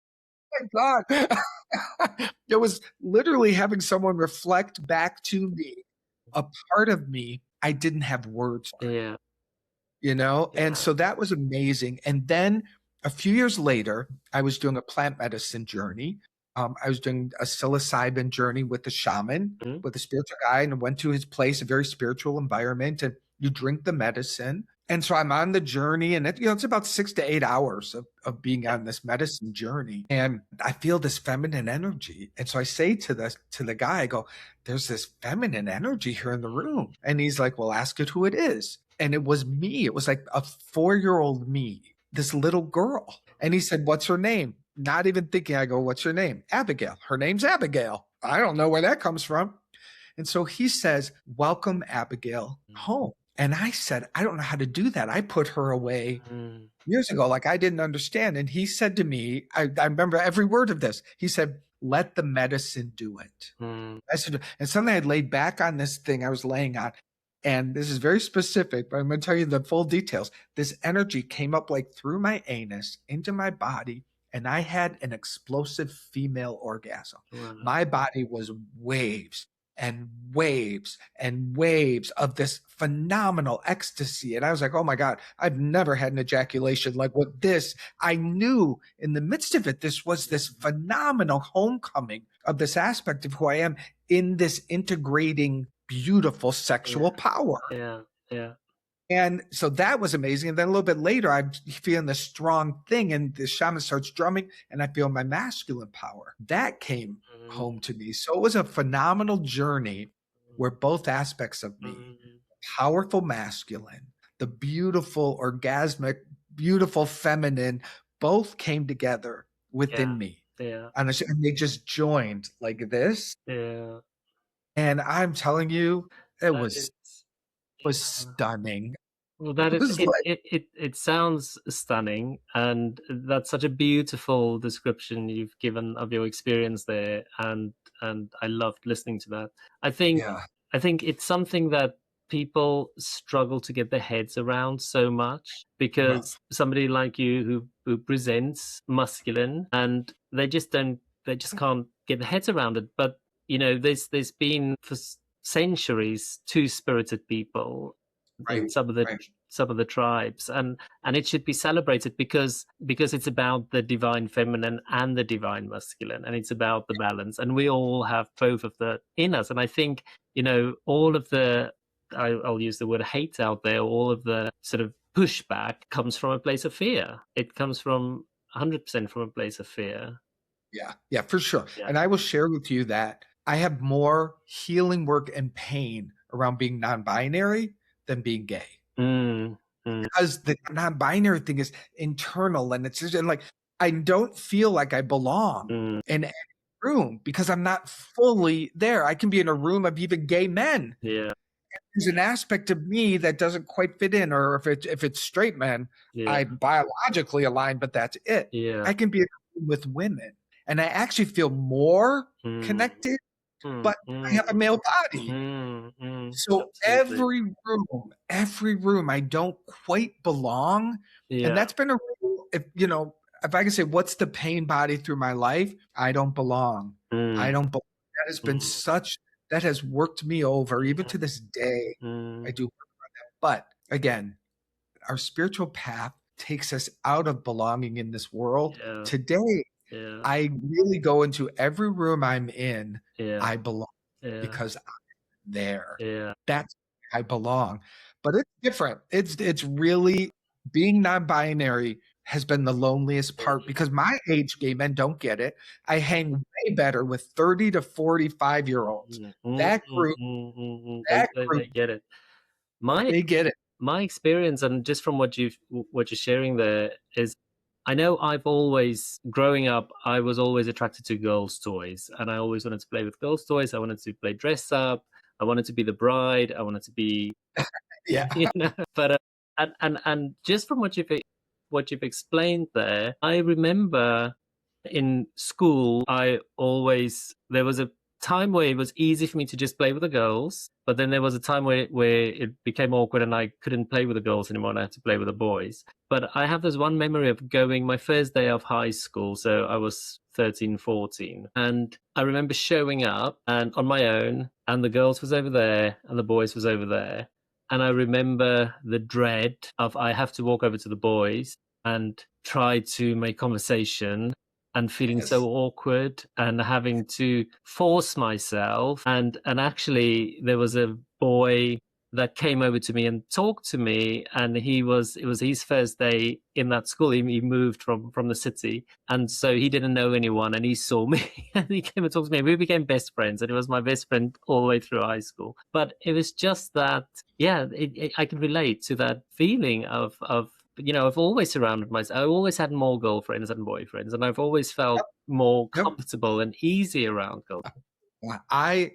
my God. It was literally having someone reflect back to me a part of me I didn't have words for. Yeah. And so that was amazing. And then a few years later, I was doing a plant medicine journey. I was doing a psilocybin journey with the shaman, Mm, with a spiritual guy, and went to his place, a very spiritual environment, and you drink the medicine. And so I'm on the journey, and it's about 6 to 8 hours of being yeah. on this medicine journey. And I feel this feminine energy. And so I say to the guy, I go, there's this feminine energy here in the room. And he's like, well, ask it who it is. And it was me. It was like a 4-year-old me, this little girl. And he said, what's her name? Not even thinking, I go, what's her name? Abigail. Her name's Abigail. I don't know where that comes from. And so he says, welcome Abigail home. And I said, I don't know how to do that. I put her away Mm, years ago, like I didn't understand. And he said to me, I remember every word of this. He said, let the medicine do it. mm, I said, and suddenly I laid back on this thing I was laying on. And this is very specific, but I'm going to tell you the full details. This energy came up like through my anus into my body, and I had an explosive female orgasm. wow. My body was waves and waves and waves of this phenomenal ecstasy. And I was like, oh my God, I've never had an ejaculation like with this. I knew in the midst of it, this was this phenomenal homecoming of this aspect of who I am in this integrating, beautiful sexual power. Yeah, yeah, And so that was amazing. And then a little bit later, I'm feeling this strong thing, and the shaman starts drumming, and I feel my masculine power. That came mm, home to me. So it was a phenomenal journey where both aspects of me, mm, powerful masculine, the beautiful orgasmic, beautiful feminine, both came together yeah, within me. yeah, And they just joined like this. yeah. And I'm telling you, it That was is, yeah. stunning. Well, that It is was it, like, it sounds stunning, and that's such a beautiful description you've given of your experience there, and I loved listening to that. I think yeah, I think it's something that people struggle to get their heads around so much because rough. somebody like you who presents masculine and they just can't get their heads around it. But there's been for centuries two-spirited people in Right, right. some of the tribes, and it should be celebrated because it's about the divine feminine and the divine masculine, and it's about the balance, and we all have both of the in us. And I think all of the I'll use the word hate out there, all of the sort of pushback comes from a place of fear. It comes from 100% from a place of fear. Yeah, yeah, for sure. Yeah. And I will share with you that I have more healing work and pain around being non-binary than being gay. Mm, mm, Because the non-binary thing is internal, and it's just and like I don't feel like I belong mm, in any room because I'm not fully there. I can be in a room of even gay men. yeah, There's an aspect of me that doesn't quite fit in, or if it's straight men, yeah, I'm biologically aligned, but that's it. yeah. I can be in a room with women, and I actually feel more Mm, connected, mm, but I mm, have a male body. So absolutely. every room, I don't quite belong. And Yeah. that's been a real, if I can say, what's the pain body through my life? I don't belong. I Mm, don't belong. That has been mm, that has worked me over, even yeah, to this day. I mm, do. But again, our spiritual path takes us out of belonging in this world. yeah, Today, yeah, I really go into every room I'm in, yeah, I belong yeah, because there. yeah, That's where I belong. But it's different. It's really being non-binary has been the loneliest part because my age gay men don't get it. I hang way better with 30 to 45-year-olds. mm, mm, That mm, group, mm, mm, mm. that They group, get it. My they get it. my experience, and just from what you're sharing there, is I know I've always growing up, I was always attracted to girls' toys, and I always wanted to play with girls' toys. I wanted to play dress up. I wanted to be the bride. I wanted to be Yeah. but and just from what you've explained there, I remember in school there was a time where it was easy for me to just play with the girls, but then there was a time where it became awkward and I couldn't play with the girls anymore and I had to play with the boys. But I have this one memory of going my first day of high school, so I was 13, 14, and I remember showing up and on my own, and the girls was over there and the boys was over there, and I remember the dread of I have to walk over to the boys and try to make conversation. and feeling Yes. so awkward and having to force myself. And actually, there was a boy that came over to me and talked to me, and it was his first day in that school. He moved from the city, and so he didn't know anyone, and he saw me and he came and talked to me, and we became best friends, and he was my best friend all the way through high school. But it was just that, yeah, I can relate to that feeling of I've always surrounded myself. I always had more girlfriends than boyfriends, and I've always felt more Yep. comfortable and easy around girls. I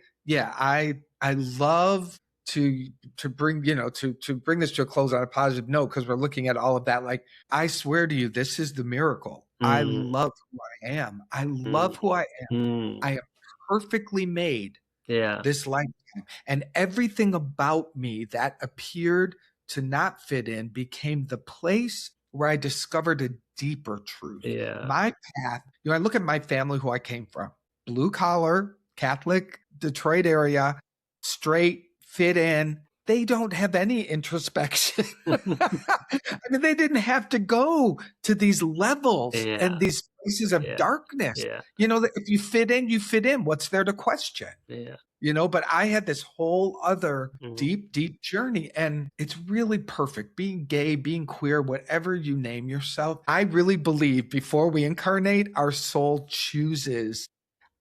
love to bring, to bring this to a close on a positive note, because we're looking at all of that. Like, I swear to you, this is the miracle. I Mm, love who I am. I mm, love who I am. mm, I am perfectly made yeah, this lifetime. And everything about me that appeared to not fit in became the place where I discovered a deeper truth. yeah, My path, I look at my family, who I came from, blue collar, Catholic, Detroit area, straight, fit in. They don't have any introspection. I mean, they didn't have to go to these levels yeah, and these places of yeah, darkness. yeah, If you fit in, you fit in. What's there to question? yeah. But I had this whole other Mm, deep, deep journey, and it's really perfect. Being gay, being queer, whatever you name yourself, I really believe before we incarnate, our soul chooses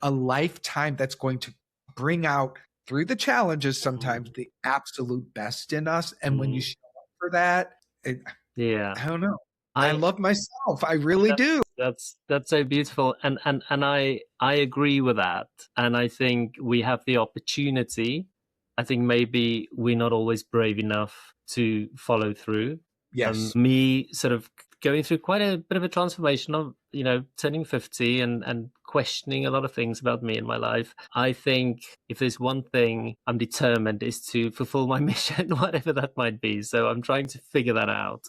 a lifetime that's going to bring out, through the challenges sometimes, mm, the absolute best in us. And when you mm, show up for that, yeah. I don't know. I I love myself. I really do. that's so beautiful, and I agree with that, and I think we have the opportunity. I think maybe we're not always brave enough to follow through. Yes. Me sort of going through quite a bit of a transformation of turning 50 and questioning a lot of things about me in my life. I think if there's one thing I'm determined is to fulfill my mission, whatever that might be. So I'm trying to figure that out,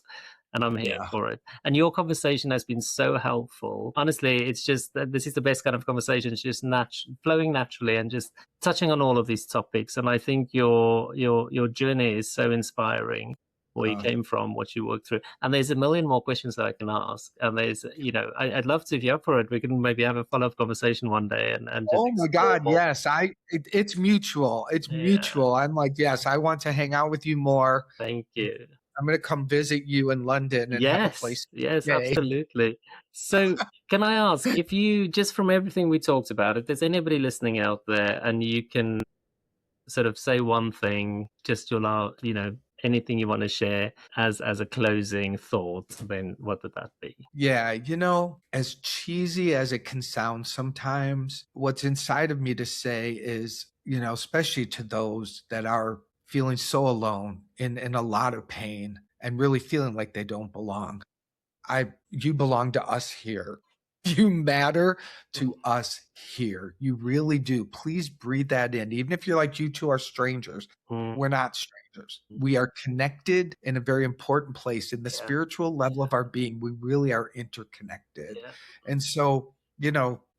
and I'm here Yeah. for it. And your conversation has been so helpful. Honestly, it's just that this is the best kind of conversation. It's just flowing naturally and just touching on all of these topics. And I think your journey is so inspiring. Where you Uh, came from, what you worked through, and there's a million more questions that I can ask. And I'd love to, if you're up for it, we can maybe have a follow-up conversation one day and just Oh my explore God, more. yes. It's mutual. It's Yeah, mutual. I'm like, yes, I want to hang out with you more. thank you. I'm gonna come visit you in London and have a place Yes, yes, to stay. absolutely. So, can I ask if you, just from everything we talked about, if there's anybody listening out there and you can sort of say one thing, just anything you want to share as a closing thought, then what would that be? Yeah, as cheesy as it can sound sometimes, what's inside of me to say is, especially to those that are feeling so alone, in a lot of pain, and really feeling like they don't belong. You belong to us here. You matter to us here. You really do. Please breathe that in. Even if you're like, you two are strangers, Mm, we're not strangers. We are connected in a very important place. In the yeah, spiritual level of our being, we really are interconnected. yeah. And so,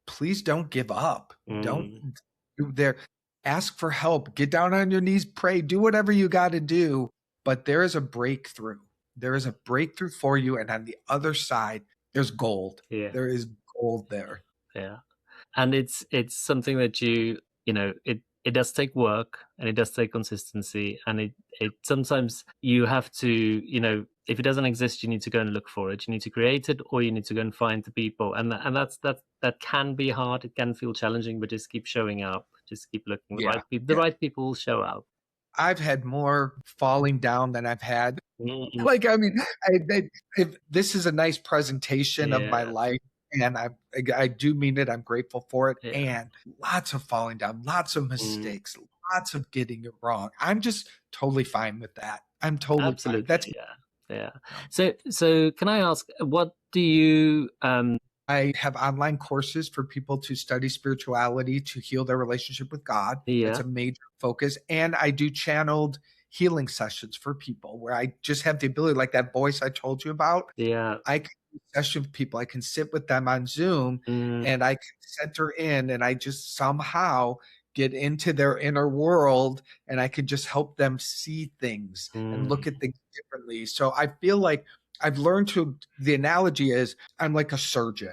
please don't give up. Don't Mm, do there. Ask for help. Get down on your knees, pray, do whatever you got to do. But there is a breakthrough. There is a breakthrough for you. And on the other side, there's gold. yeah, There is gold there. yeah. And it's something that it does take work, and it does take consistency, and it sometimes you have to, if it doesn't exist, you need to go and look for it. You need to create it, or you need to go and find the people, and that can be hard. It can feel challenging, but just keep showing up, just keep looking. Yeah. The Yeah. right people will show up. I've had more falling down than I've had. Mm, Like, I mean, if this is a nice presentation of my yeah, life, and I do mean it. I'm grateful for it. yeah, And lots of falling down, lots of mm, mistakes, lots of getting it wrong. I'm just totally fine with that. I'm totally fine. That's absolutely, yeah, yeah. So can I ask, what do you I have online courses for people to study spirituality, to heal their relationship with God. That's yeah, a major focus. And I do channeled healing sessions for people where I just have the ability, like that voice I told you about. yeah, I can do session with people. I can sit with them on Zoom, mm, and I can center in, and I just somehow get into their inner world, and I can just help them see things and look mm, at things differently. So I feel like I've learned to, the analogy is I'm like a surgeon.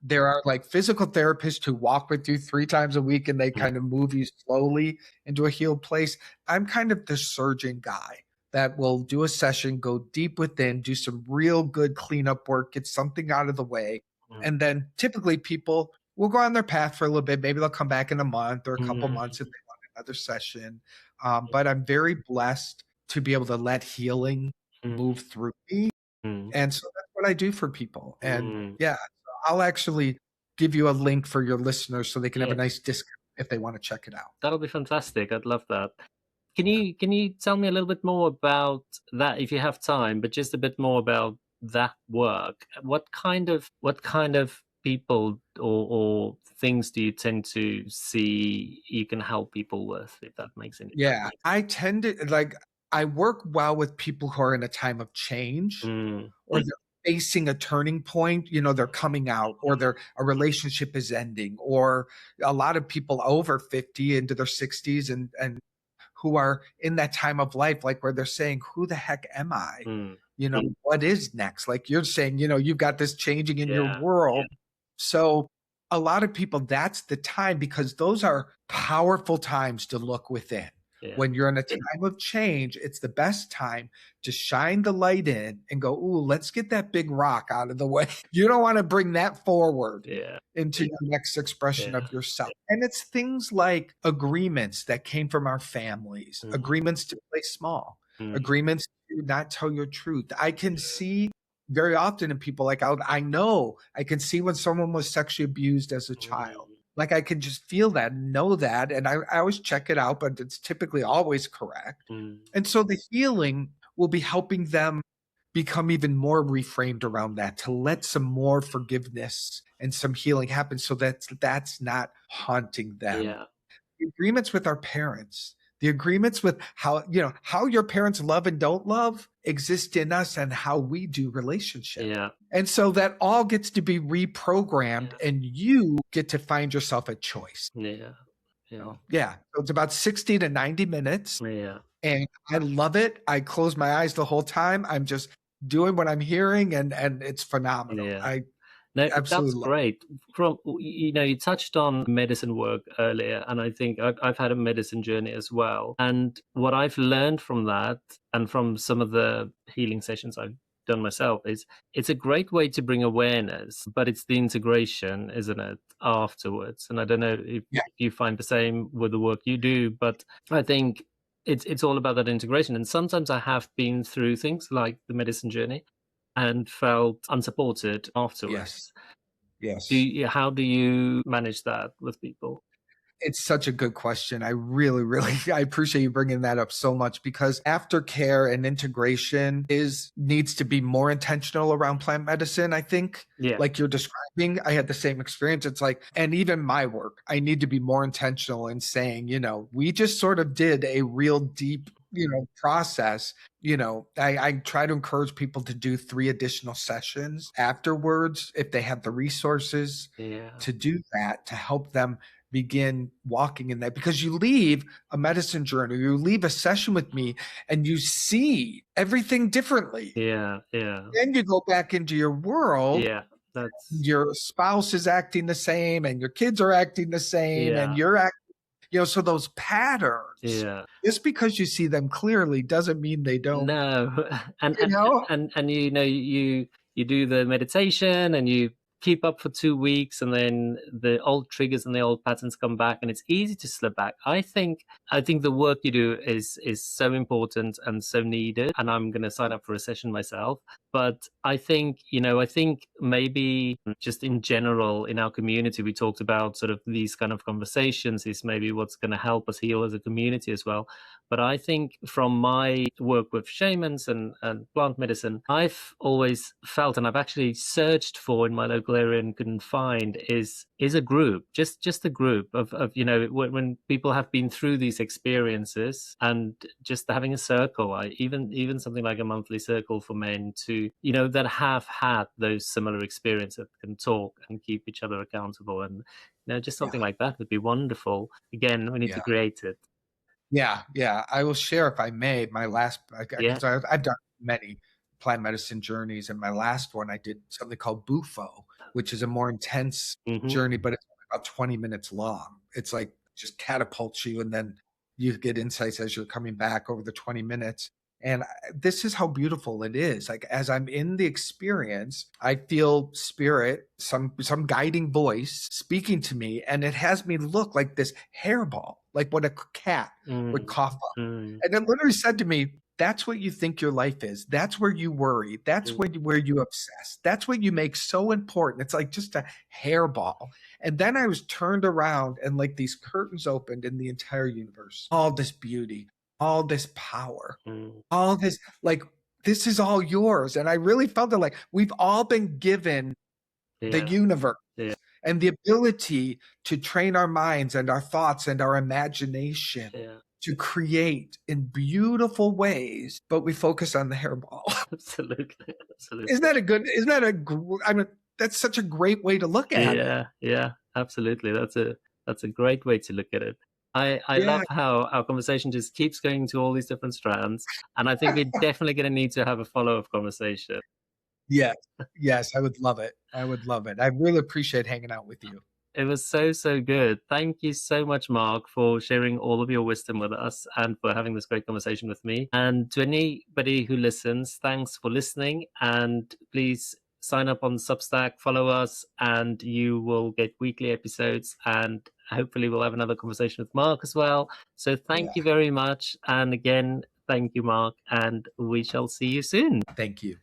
There are like physical therapists who walk with you 3 times a week and they kind of move you slowly into a healed place. I'm kind of the surgeon guy that will do a session, go deep within, do some real good cleanup work, get something out of the way. And then typically people will go on their path for a little bit. Maybe they'll come back in a month or a couple months if they want another session. But I'm very blessed to be able to let healing move through me. And so that's what I do for people. And yeah, I'll actually give you a link for your listeners so they can have a nice discount if they want to check it out. That'll be fantastic. I'd love that. Can you tell me a little bit more about that if you have time, but just a bit more about that work? What kind of people or things do you tend to see you can help people with, if that makes any sense? Yeah, I tend to like, I work well with people who are in a time of change or they're facing a turning point, you know, they're coming out or a relationship is ending, or a lot of people over 50 into their 60s and who are in that time of life, like where they're saying, who the heck am I? You know, what is next? Like you're saying, you know, you've got this changing in your world. So a lot of people, that's the time, because those are powerful times to look within. When you're in a time of change, it's the best time to shine the light in and go, ooh, let's get that big rock out of the way. You don't want to bring that forward into your next expression of yourself. And it's things like agreements that came from our families, agreements to play small, agreements to not tell your truth. I can see very often in people, like I know I can see when someone was sexually abused as a child. Like I can just feel that, know that. And I always check it out, but it's typically always correct. And so the healing will be helping them become even more reframed around that, to let some more forgiveness and some healing happen so that that's not haunting them. The agreements with our parents, the agreements with how, you know, how your parents love and don't love exist in us and how we do relationship. And so that all gets to be reprogrammed and you get to find yourself a choice. So it's about 60 to 90 minutes. And I love it. I close my eyes the whole time. I'm just doing what I'm hearing and it's phenomenal. No, that's great. From, you know, you touched on medicine work earlier, and I think I've had a medicine journey as well. And what I've learned from that, and from some of the healing sessions I've done myself, is it's a great way to bring awareness, but it's the integration, isn't it, afterwards? And I don't know if you find the same with the work you do, but I think it's all about that integration. And sometimes I have been through things like the medicine journey and felt unsupported afterwards. Yes. How do you manage that with people? It's such a good question. I really, I appreciate you bringing that up so much, because aftercare and integration needs to be more intentional around plant medicine. I think, like you're describing, I had the same experience. It's like, and even my work, I need to be more intentional in saying, you know, we just sort of did a real deep, you know, process. You know, I try to encourage people to do 3 additional sessions afterwards if they have the resources to do that, to help them begin walking in that. Because you leave a medicine journey, you leave a session with me and you see everything differently. Then you go back into your world. Your spouse is acting the same and your kids are acting the same and you're acting, you know, so those patterns, just because you see them clearly doesn't mean they don't. No. And you know, and you know, you do the meditation and you keep up for 2 weeks, and then the old triggers and the old patterns come back, and it's easy to slip back. I think the work you do is so important and so needed, and I'm going to sign up for a session myself. But I think, you know, maybe just in general in our community, we talked about sort of these kind of conversations is maybe what's going to help us heal as a community as well. But I think from my work with shamans and plant medicine, I've always felt, and I've actually searched for in my local area and couldn't find, is a group, just a group of you know, when people have been through these experiences, and just having a circle, even something like a monthly circle for men to, you know, that have had those similar experiences, that can talk and keep each other accountable, and you know, just something like that would be wonderful. Again, we need to create it. Yeah. I will share, if I may, my last, because I've done many. plant medicine journeys. And my last one, I did something called Bufo, which is a more intense journey, but it's about 20 minutes long. It's like just catapults you, and then you get insights as you're coming back over the 20 minutes. And this is how beautiful it is. Like, as I'm in the experience, I feel spirit, some guiding voice speaking to me, and it has me look like this hairball, like what a cat would cough up. And it literally said to me, that's what you think your life is. That's where you worry. That's where you obsess. That's what you make so important. It's like just a hairball. And then I was turned around, and like these curtains opened in the entire universe. All this beauty, all this power, all this, like, this is all yours. And I really felt it, like we've all been given the universe and the ability to train our minds and our thoughts and our imagination to create in beautiful ways, but we focus on the hairball. Absolutely. I mean, that's such a great way to look at it. Yeah, absolutely. That's a great way to look at it. I love how our conversation just keeps going to all these different strands, and I think we're definitely going to need to have a follow-up conversation. Yes, I would love it. I really appreciate hanging out with you. It was so good. Thank you so much, Mark, for sharing all of your wisdom with us and for having this great conversation with me. And to anybody who listens, thanks for listening. And please sign up on Substack, follow us, and you will get weekly episodes. And hopefully we'll have another conversation with Mark as well. So thank you very much. And again, thank you, Mark. And we shall see you soon. Thank you.